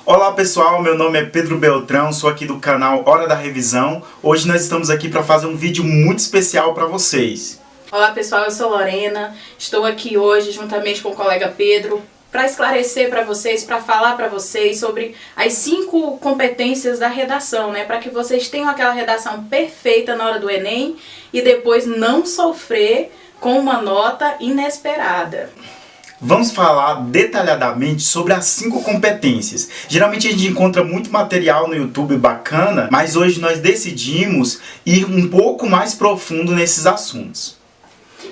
Olá pessoal, meu nome é Pedro Beltrão, sou aqui do canal Hora da Revisão. Hoje nós estamos aqui para fazer um vídeo muito especial para vocês. Olá pessoal, eu sou Lorena, estou aqui hoje juntamente com o colega Pedro para esclarecer para vocês, para falar para vocês sobre as 5 competências da redação, né? Para que vocês tenham aquela redação perfeita na hora do Enem e depois não sofrer com uma nota inesperada. Vamos falar detalhadamente sobre as 5 competências. Geralmente a gente encontra muito material no YouTube bacana, mas hoje nós decidimos ir um pouco mais profundo nesses assuntos.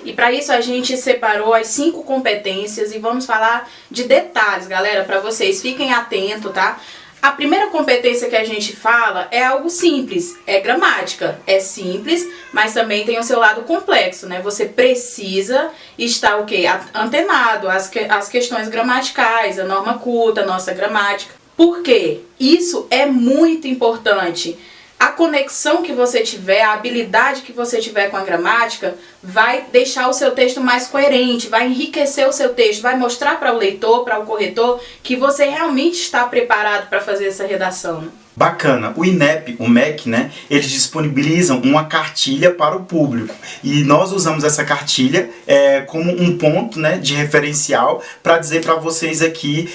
E para isso a gente separou as 5 competências e vamos falar de detalhes, galera, para vocês. Fiquem atentos, tá? A primeira competência que a gente fala é algo simples, é gramática. É simples, mas também tem o seu lado complexo, né? Você precisa estar o quê? Antenado às questões gramaticais, a norma culta, a nossa gramática. Por quê? Isso é muito importante. A conexão que você tiver, a habilidade que você tiver com a gramática vai deixar o seu texto mais coerente, vai enriquecer o seu texto, vai mostrar para o leitor, para o corretor, que você realmente está preparado para fazer essa redação. Bacana. O INEP, o MEC, né, eles disponibilizam uma cartilha para o público e nós usamos essa cartilha como um ponto, né, de referencial para dizer para vocês aqui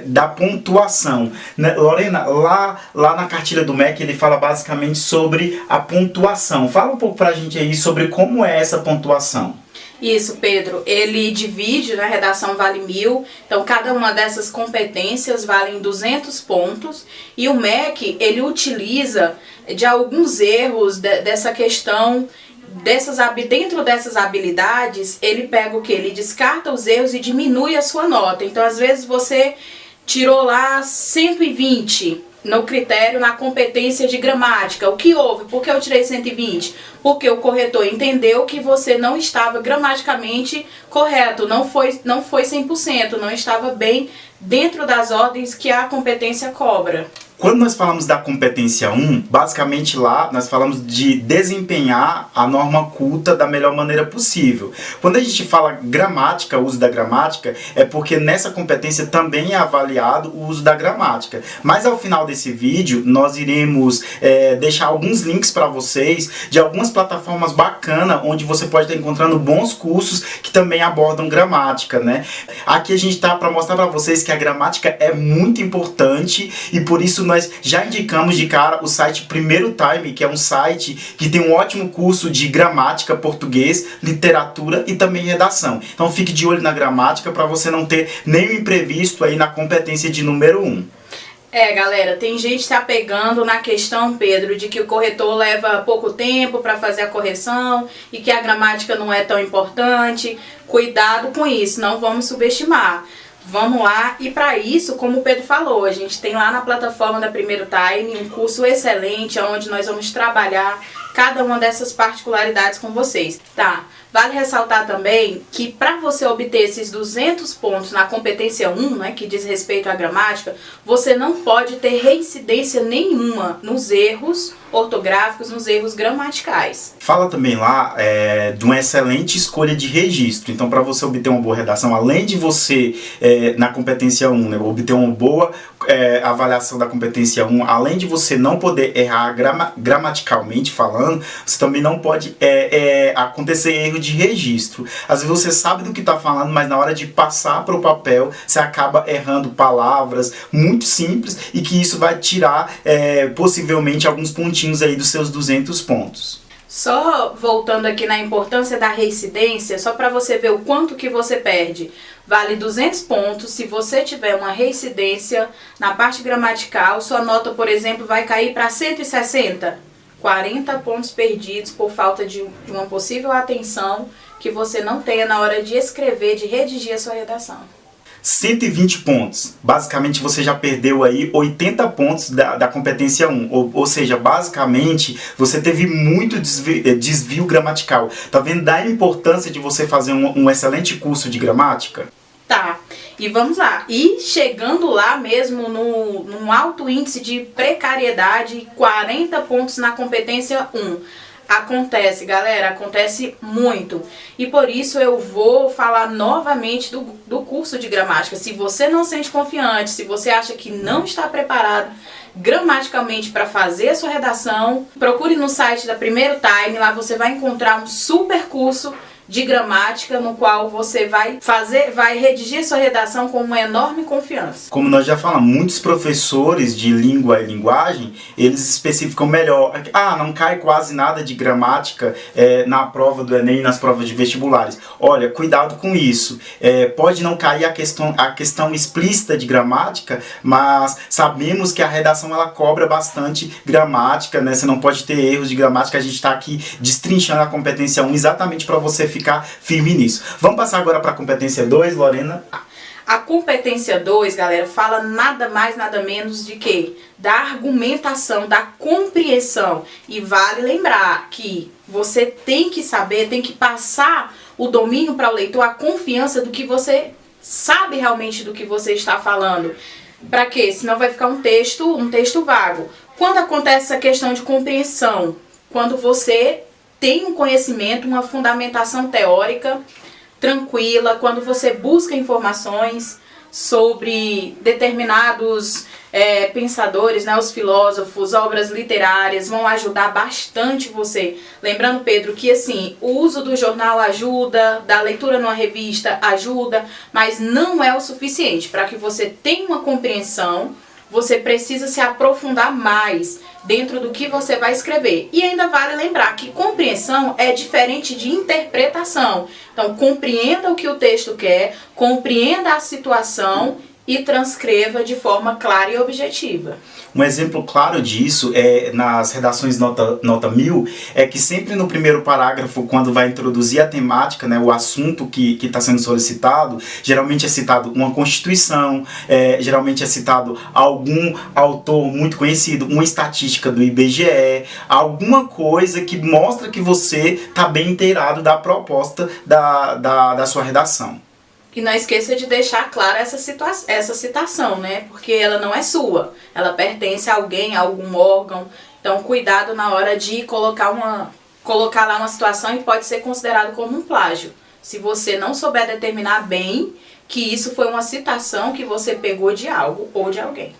da pontuação. Né? Lorena, lá na cartilha do MEC ele fala basicamente sobre a pontuação. Fala um pouco para a gente aí sobre como é essa pontuação. Isso, Pedro. Ele divide, né, a redação vale 1000, então cada uma dessas competências valem 200 pontos e o MEC, ele utiliza de alguns erros dessa questão, dentro dessas habilidades, ele pega o que? Ele descarta os erros e diminui a sua nota. Então, às vezes você tirou lá 120 no critério, na competência de gramática. O que houve? Por que eu tirei 120? Porque o corretor entendeu que você não estava gramaticamente correto, não foi 100%, não estava bem dentro das ordens que a competência cobra. Quando nós falamos da competência 1, basicamente lá nós falamos de desempenhar a norma culta da melhor maneira possível. Quando a gente fala gramática, o uso da gramática, é porque nessa competência também é avaliado o uso da gramática. Mas ao final desse vídeo, nós iremos deixar alguns links para vocês de algumas plataformas bacanas, onde você pode estar encontrando bons cursos que também abordam gramática, né? Aqui a gente tá para mostrar para vocês que a gramática é muito importante e por isso nós já indicamos de cara o site Primeiro Time, que é um site que tem um ótimo curso de gramática, português, literatura e também redação. Então fique de olho na gramática para você não ter nenhum imprevisto aí na competência de número 1. Galera, tem gente se apegando na questão, Pedro, de que o corretor leva pouco tempo para fazer a correção e que a gramática não é tão importante. Cuidado com isso, não vamos subestimar. Vamos lá, e para isso, como o Pedro falou, a gente tem lá na plataforma da Primeiro Time um curso excelente, onde nós vamos trabalhar cada uma dessas particularidades com vocês, tá? Vale ressaltar também que para você obter esses 200 pontos na competência 1, né, que diz respeito à gramática, você não pode ter reincidência nenhuma nos erros ortográficos, nos erros gramaticais. Fala também lá de uma excelente escolha de registro. Então, para você obter uma boa redação, além de você, na competência 1, né, obter uma boa avaliação da competência 1, além de você não poder errar gramaticalmente falando, você também não pode acontecer erro de registro. Às vezes você sabe do que está falando, mas na hora de passar para o papel, você acaba errando palavras muito simples e que isso vai tirar possivelmente alguns pontinhos aí dos seus 200 pontos. Só voltando aqui na importância da reincidência, só para você ver o quanto que você perde. Vale 200 pontos se você tiver uma reincidência na parte gramatical, sua nota, por exemplo, vai cair para 160. 40 pontos perdidos por falta de uma possível atenção que você não tenha na hora de escrever, de redigir a sua redação. 120 pontos. Basicamente você já perdeu aí 80 pontos da competência 1. Ou seja, basicamente você teve muito desvio gramatical. Tá vendo da importância de você fazer um excelente curso de gramática? Tá, e vamos lá. E chegando lá mesmo num alto índice de precariedade, 40 pontos na competência 1. Acontece, galera, acontece muito. E por isso eu vou falar novamente do curso de gramática. Se você não se sente confiante, se você acha que não está preparado gramaticalmente para fazer a sua redação, procure no site da Primeiro Time, lá você vai encontrar um super curso de gramática, no qual você vai redigir sua redação com uma enorme confiança. Como nós já falamos, muitos professores de língua e linguagem, eles especificam melhor. Não cai quase nada de gramática na prova do Enem, nas provas de vestibulares. Olha, cuidado com isso. Pode não cair a questão explícita de gramática, mas sabemos que a redação ela cobra bastante gramática, né? Você não pode ter erros de gramática. A gente está aqui destrinchando a competência 1 exatamente para você ficar firme nisso. Vamos passar agora para a competência 2, Lorena? A competência 2, galera, fala nada mais, nada menos de que da argumentação, da compreensão. E vale lembrar que você tem que saber, tem que passar o domínio para o leitor, a confiança do que você sabe realmente do que você está falando. Para quê? Senão vai ficar um texto vago. Quando acontece essa questão de compreensão, quando você tem um conhecimento, uma fundamentação teórica tranquila, quando você busca informações sobre determinados pensadores, né, os filósofos, obras literárias, vão ajudar bastante você. Lembrando, Pedro, que assim, o uso do jornal ajuda, da leitura numa revista ajuda, mas não é o suficiente. Para que você tenha uma compreensão, você precisa se aprofundar mais dentro do que você vai escrever. E ainda vale lembrar que compreensão é diferente de interpretação. Então, compreenda o que o texto quer, compreenda a situação e transcreva de forma clara e objetiva. Um exemplo claro disso nas redações nota 1000, é que sempre no primeiro parágrafo, quando vai introduzir a temática, né, o assunto que está sendo solicitado, geralmente é citado uma constituição, geralmente é citado algum autor muito conhecido, uma estatística do IBGE, alguma coisa que mostra que você está bem inteirado da proposta da sua redação. E não esqueça de deixar clara essa citação, né? Porque ela não é sua. Ela pertence a alguém, a algum órgão. Então, cuidado na hora de colocar lá uma situação e pode ser considerado como um plágio. Se você não souber determinar bem que isso foi uma citação que você pegou de algo ou de alguém.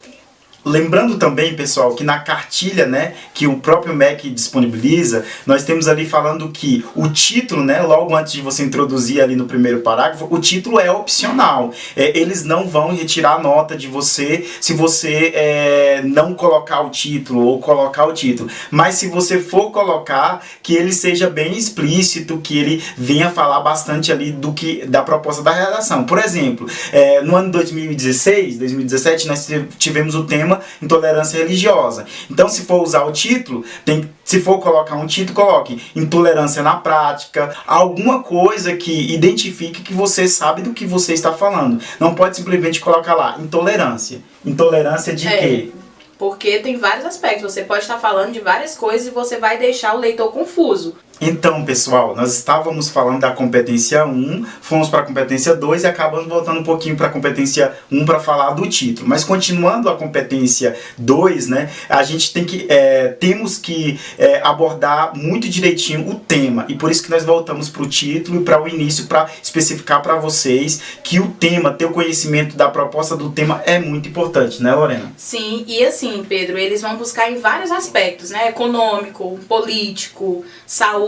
Lembrando também, pessoal, que na cartilha, né, que o próprio MEC disponibiliza, nós temos ali falando que o título, né, logo antes de você introduzir ali no primeiro parágrafo, o título é opcional. Eles não vão retirar a nota de você se você não colocar o título ou colocar o título. Mas se você for colocar, que ele seja bem explícito, que ele venha falar bastante ali da proposta da redação. Por exemplo, no ano 2017, nós tivemos o tema intolerância religiosa. Então, se for usar o título, se for colocar um título, coloque intolerância na prática, alguma coisa que identifique que você sabe do que você está falando. Não pode simplesmente colocar lá intolerância. Intolerância de quê? Porque tem vários aspectos. Você pode estar falando de várias coisas e você vai deixar o leitor confuso. Então, pessoal, nós estávamos falando da competência 1, fomos para a competência 2 e acabamos voltando um pouquinho para a competência 1 para falar do título. Mas continuando a competência 2, né, a gente temos que abordar muito direitinho o tema. E por isso que nós voltamos para o título e para o início, para especificar para vocês que o tema, ter o conhecimento da proposta do tema é muito importante, né, Lorena? Sim, e assim, Pedro, eles vão buscar em vários aspectos, né, econômico, político, saúde,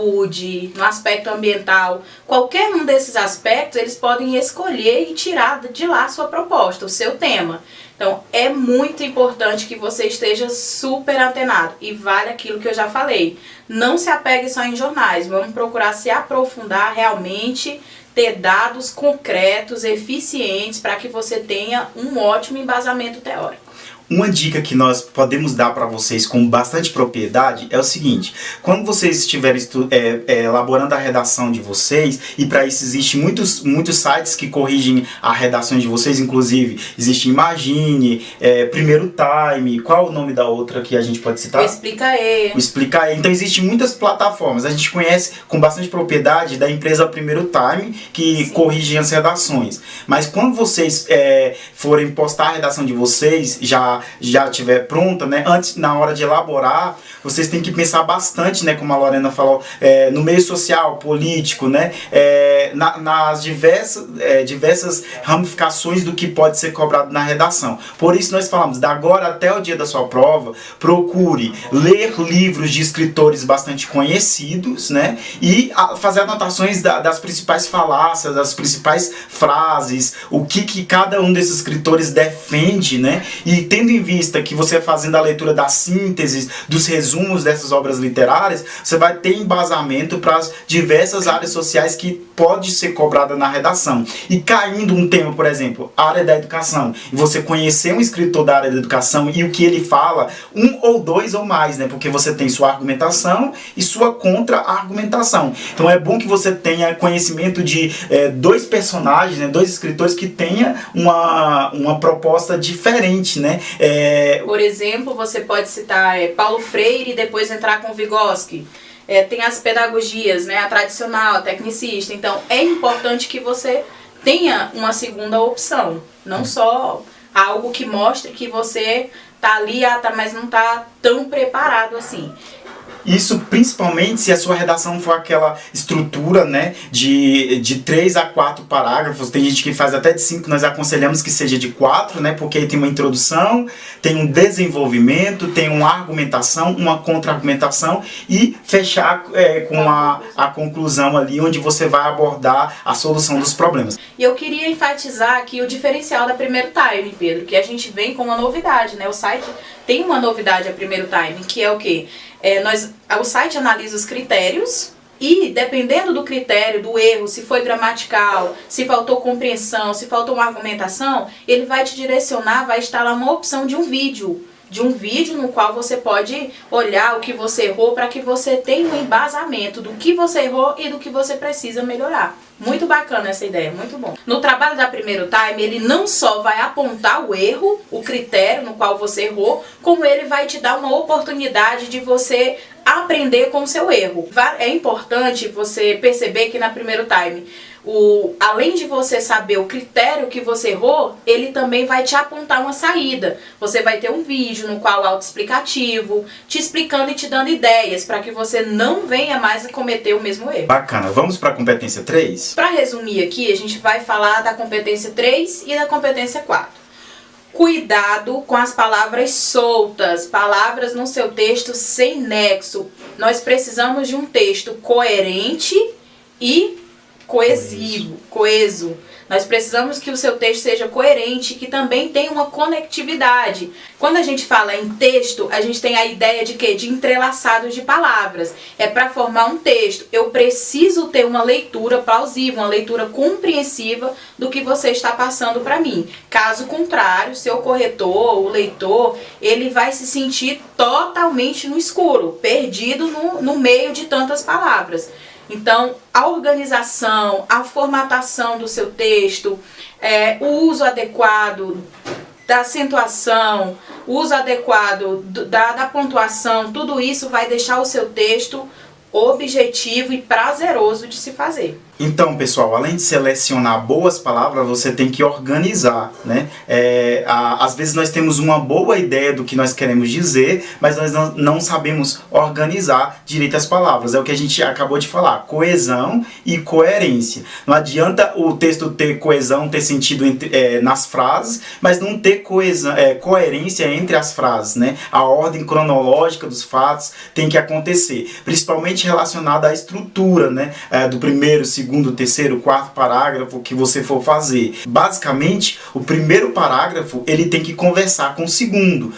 no aspecto ambiental. Qualquer um desses aspectos, eles podem escolher e tirar de lá a sua proposta, o seu tema. Então, é muito importante que você esteja super antenado. E vale aquilo que eu já falei. Não se apegue só em jornais. Vamos procurar se aprofundar realmente, ter dados concretos, eficientes, para que você tenha um ótimo embasamento teórico. Uma dica que nós podemos dar para vocês com bastante propriedade é o seguinte: quando vocês estiverem elaborando a redação de vocês, e para isso existem muitos sites que corrigem a redação de vocês, inclusive existe Imagine, Primeiro Time, qual o nome da outra que a gente pode citar? O Explicae. O Explicae. Então existem muitas plataformas, a gente conhece com bastante propriedade da empresa Primeiro Time, que corrigem as redações. Mas quando vocês forem postar a redação de vocês, já já tiver pronta, né? Antes, na hora de elaborar, vocês têm que pensar bastante, né? Como a Lorena falou, no meio social, político, né? Nas diversas ramificações do que pode ser cobrado na redação. Por isso nós falamos, da agora até o dia da sua prova, procure ler livros de escritores bastante conhecidos, né? E fazer anotações das principais falácias, das principais frases, o que cada um desses escritores defende, né? E tendo em vista que você fazendo a leitura das sínteses, dos resumos dessas obras literárias, você vai ter embasamento para as diversas áreas sociais que pode ser cobrada na redação. E caindo um tema, por exemplo, área da educação, e você conhecer um escritor da área da educação e o que ele fala, um ou dois ou mais, né? Porque você tem sua argumentação e sua contra-argumentação. Então é bom que você tenha conhecimento de dois personagens, né? Dois escritores que tenha uma proposta diferente, né? Por exemplo, você pode citar Paulo Freire e depois entrar com Vygotsky. Tem as pedagogias, né? A tradicional, a tecnicista. Então é importante que você tenha uma segunda opção, não só algo que mostre que você tá ali, mas não tá tão preparado assim. Isso principalmente se a sua redação for aquela estrutura, né, de 3 a 4 parágrafos. Tem gente que faz até de 5, nós aconselhamos que seja de 4, né, porque aí tem uma introdução, tem um desenvolvimento, tem uma argumentação, uma contra-argumentação e fechar com a conclusão ali, onde você vai abordar a solução dos problemas. E eu queria enfatizar aqui o diferencial da Primeiro Time, Pedro, que a gente vem com uma novidade, né? O site tem uma novidade a Primeiro Time, que é o quê? O site analisa os critérios e, dependendo do critério, do erro, se foi gramatical, se faltou compreensão, se faltou uma argumentação, ele vai te direcionar, vai estar lá uma opção de um vídeo no qual você pode olhar o que você errou para que você tenha um embasamento do que você errou e do que você precisa melhorar. Muito bacana essa ideia, muito bom. No trabalho da Primeiro Time, ele não só vai apontar o erro, o critério no qual você errou, como ele vai te dar uma oportunidade de você aprender com o seu erro. É importante você perceber que na Primeiro Time, além de você saber o critério que você errou, ele também vai te apontar uma saída. Você vai ter um vídeo no qual autoexplicativo, te explicando e te dando ideias para que você não venha mais a cometer o mesmo erro. Bacana, vamos para a competência 3? Para resumir aqui, a gente vai falar da competência 3 e da competência 4. Cuidado com as palavras soltas, palavras no seu texto sem nexo. Nós precisamos de um texto coerente e coeso. Nós precisamos que o seu texto seja coerente e que também tenha uma conectividade. Quando a gente fala em texto, a gente tem a ideia de quê? De entrelaçados de palavras. É para formar um texto. Eu preciso ter uma leitura plausível, uma leitura compreensiva do que você está passando para mim. Caso contrário, seu corretor, o leitor, ele vai se sentir totalmente no escuro, perdido no meio de tantas palavras. Então, a organização, a formatação do seu texto, o uso adequado da acentuação, o uso adequado da pontuação, tudo isso vai deixar o seu texto objetivo e prazeroso de se fazer. Então, pessoal, além de selecionar boas palavras, você tem que organizar, né? Às vezes nós temos uma boa ideia do que nós queremos dizer, mas nós não sabemos organizar direito as palavras. É o que a gente acabou de falar, coesão e coerência. Não adianta o texto ter coesão, ter sentido nas frases, mas não ter coerência entre as frases, né? A ordem cronológica dos fatos tem que acontecer, principalmente relacionada à estrutura, né? Do primeiro, segundo, terceiro, quarto parágrafo que você for fazer. Basicamente, o primeiro parágrafo ele tem que conversar com o segundo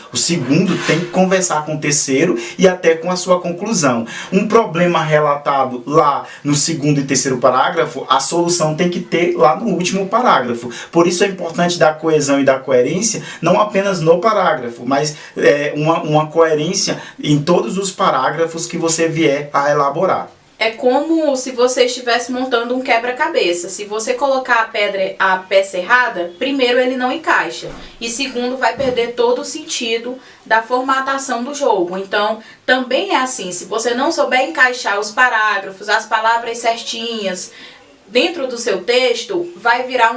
tem que conversar com o terceiro e até com a sua conclusão. Um problema relatado lá no segundo e terceiro parágrafo, a solução tem que ter lá no último parágrafo. Por isso é importante da coesão e da coerência, não apenas no parágrafo, mas uma coerência em todos os parágrafos que você vier a elaborar. É como se você estivesse montando um quebra-cabeça. Se você colocar a peça errada, primeiro ele não encaixa. E segundo, vai perder todo o sentido da formatação do jogo. Então, também é assim. Se você não souber encaixar os parágrafos, as palavras certinhas, dentro do seu texto, vai virar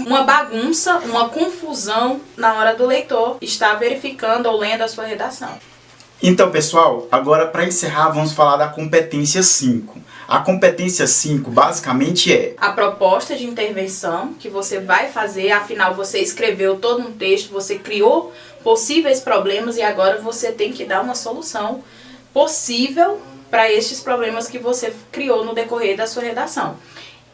uma bagunça, uma confusão na hora do leitor estar verificando ou lendo a sua redação. Então, pessoal, agora para encerrar, vamos falar da competência 5. A competência 5 basicamente é a proposta de intervenção que você vai fazer, afinal você escreveu todo um texto, você criou possíveis problemas e agora você tem que dar uma solução possível para estes problemas que você criou no decorrer da sua redação.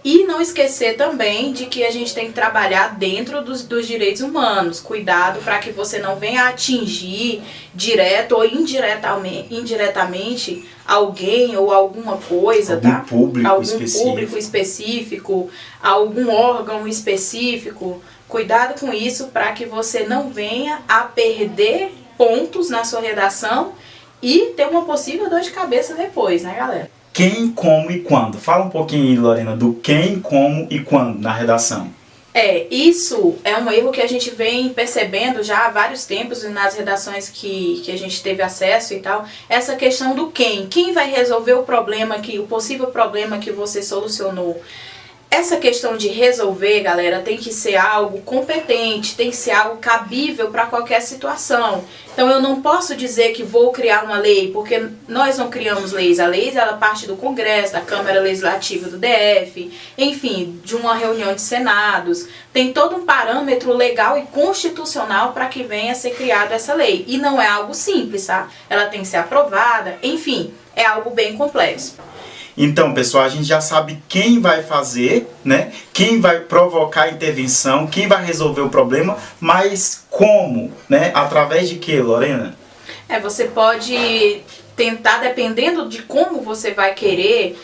E não esquecer também de que a gente tem que trabalhar dentro dos direitos humanos. Cuidado para que você não venha atingir direto ou indiretamente alguém ou alguma coisa, algum público específico, algum órgão específico. Cuidado com isso para que você não venha a perder pontos na sua redação e ter uma possível dor de cabeça depois, né, galera? Quem, como e quando. Fala um pouquinho aí, Lorena, do quem, como e quando na redação. Isso é um erro que a gente vem percebendo já há vários tempos nas redações que a gente teve acesso e tal. Essa questão do quem. Quem vai resolver o problema, o possível problema que você solucionou. Essa questão de resolver, galera, tem que ser algo competente, tem que ser algo cabível para qualquer situação. Então eu não posso dizer que vou criar uma lei, porque nós não criamos leis. A lei ela parte do Congresso, da Câmara Legislativa do DF, enfim, de uma reunião de senados. Tem todo um parâmetro legal e constitucional para que venha a ser criada essa lei. E não é algo simples, tá? Ela tem que ser aprovada, enfim, é algo bem complexo. Então, pessoal, a gente já sabe quem vai fazer, né? Quem vai provocar a intervenção, quem vai resolver o problema, mas como, né? Através de quê, Lorena? Você pode tentar, dependendo de como você vai querer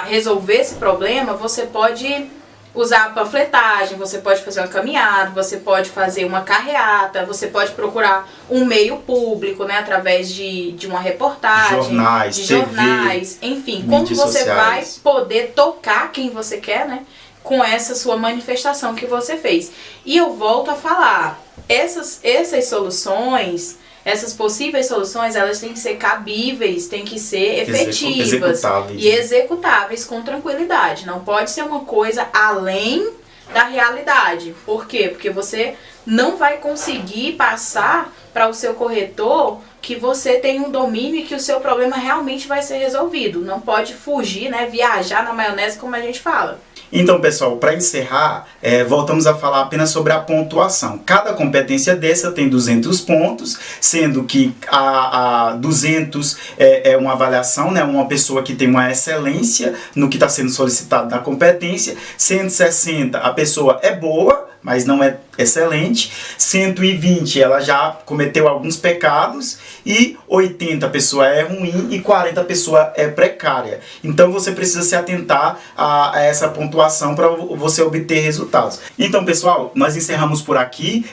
resolver esse problema, você pode usar a panfletagem, você pode fazer uma caminhada, você pode fazer uma carreata, você pode procurar um meio público, né, através de uma reportagem, jornais, enfim, como você vai poder tocar quem você quer, né, com essa sua manifestação que você fez. E eu volto a falar, essas soluções, essas possíveis soluções, elas têm que ser cabíveis, têm que ser efetivas e executáveis com tranquilidade. Não pode ser uma coisa além da realidade. Por quê? Porque você não vai conseguir passar para o seu corretor que você tem um domínio e que o seu problema realmente vai ser resolvido. Não pode fugir, né, viajar na maionese, como a gente fala. Então, pessoal, para encerrar, voltamos a falar apenas sobre a pontuação. Cada competência dessa tem 200 pontos, sendo que a 200 é uma avaliação, né? Uma pessoa que tem uma excelência no que está sendo solicitado da competência. 160, a pessoa é boa, mas não é excelente. 120, ela já cometeu alguns pecados. E 80, a pessoa é ruim. E 40, a pessoa é precária. Então você precisa se atentar a essa pontuação para você obter resultados. Então, pessoal, nós encerramos por aqui.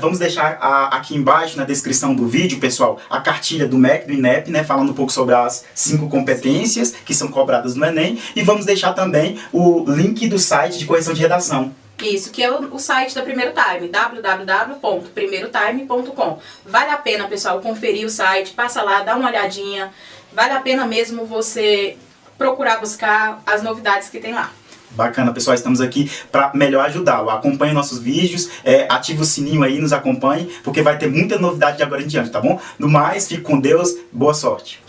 Vamos deixar aqui embaixo na descrição do vídeo, pessoal, a cartilha do MEC, do INEP, né, falando um pouco sobre as 5 competências que são cobradas no Enem. E vamos deixar também o link do site de correção de redação. Isso, que é o site da Primeiro Time, www.primeirotime.com. Vale a pena, pessoal, conferir o site, passa lá, dá uma olhadinha. Vale a pena mesmo você procurar buscar as novidades que tem lá. Bacana, pessoal, estamos aqui para melhor ajudá-lo. Acompanhe nossos vídeos, ative o sininho aí, nos acompanhe, porque vai ter muita novidade de agora em diante, tá bom? No mais, fique com Deus, boa sorte.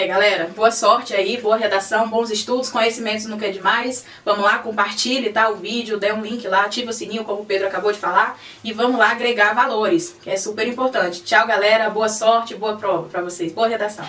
Galera, boa sorte aí, boa redação, bons estudos, conhecimentos nunca é demais. Vamos lá, compartilhe, tá, o vídeo, dê um link lá, ativa o sininho, como o Pedro acabou de falar, e vamos lá agregar valores, que é super importante. Tchau, galera, boa sorte, boa prova pra vocês, boa redação.